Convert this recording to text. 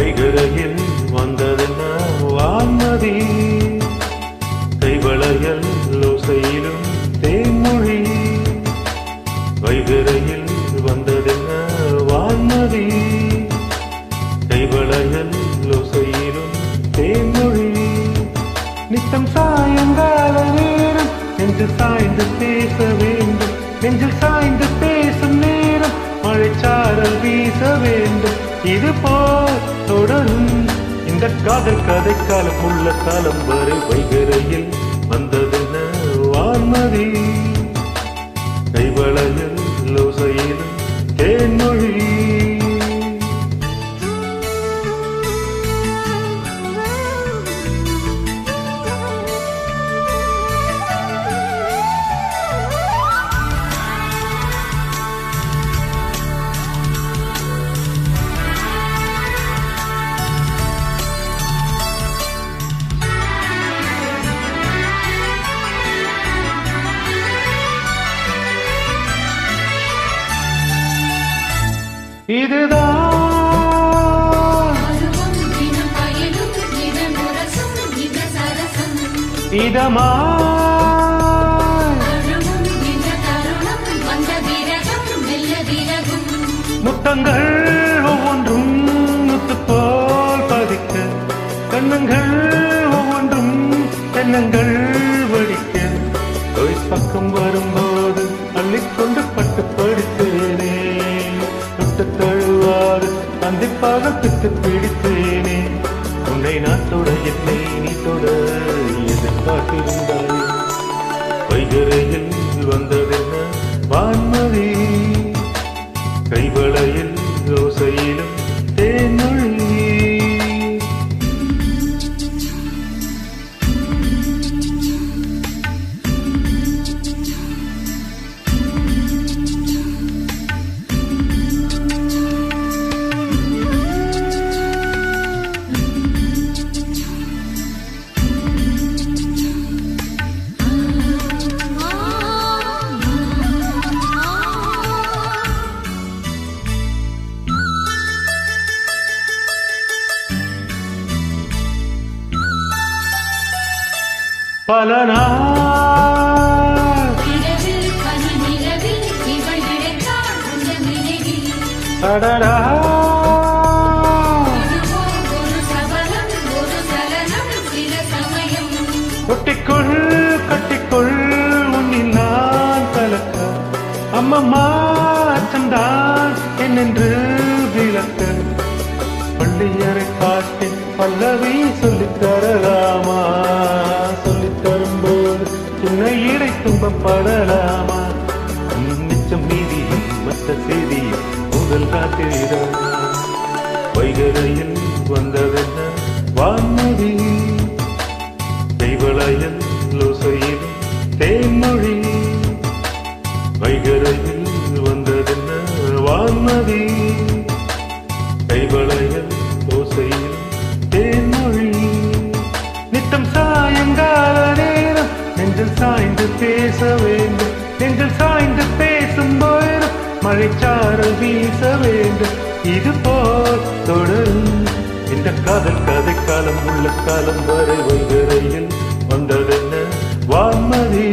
வைகரையில் வந்ததென்ன வான்மதி, கைவளையல் ஓசையிலும் தேன்மொழி. வைகரையில் வந்ததென்ன வான்மதி, கைவளையல் ஓசையிலும் தேன்மொழி. நித்தம் சாயங்கால நேரம் நெஞ்சில் சாய்ந்து பேச வேண்டும், நெஞ்சில் சாய்ந்து பேசும் நேரம் மழைச்சாரல் வீச வேண்டும். இது போல் தொடரும் இந்த காதல் கதை காலம் உள்ள காலம் வரை. வைகரையில் வந்ததென்ன வான்மதி, கைவளையல் ஓசையிலும் தேன்மொழி. இதுதான் இதமா முத்தங்கள் ஒவ்வொன்றும் முத்து போல் பதிக்க, கண்ணங்கள் ஒவ்வொன்றும் எண்ணங்கள் வடிக்க. பக்கம் வரும்போது அள்ளிக்கொண்டு பட்டு படித்தேனே, தழுவாது அந்திப்பாக பித்து பிடித்தேனே. உன்னை நான் தொட என்னை நீ தொட எதிர்பார்த்திருந்தாய். வைகரையில் வந்ததென்ன வான்மதி, கைவளையில் ஓசையிலும் தேன்மொழி. பல நாள் அடடா ஒட்டிக்குள் கட்டிக்குள் உன்னில் நான் கலக்க, அம்மம்மா அச்சந்தான் என்னென்று விளக்க. பள்ளியறை பாட்டின் பல்லவி சொல்லித் தரலாமா, சொல்லித் தரும்போது உன்னை இடை துன்பப்படலாமா. மிச்சம் மீதியும் மற்ற செய்தியும் முதல் காத்திரிதான். வைகரையில் வந்ததென்ன வான்மதி, கைவளையல் ஓசையிலும் தேன்மொழி. வைகரையில் வந்ததென்ன வான்மதி, கைவளையல் ஓசையிலும் தேன்மொழி. நித்தம் சாயங்கால நேரம் நெஞ்சில் சாய்ந்து பேச வேண்டும், நெஞ்சில் சாய்ந்து பேசும் போது மழைச்சாரல் வீச வேண்டும். இது போல் தொடரும் இந்த காதல் கதை காலம் உள்ள காலம் வரை. வைகரையில் வந்ததென்ன வான்மதி.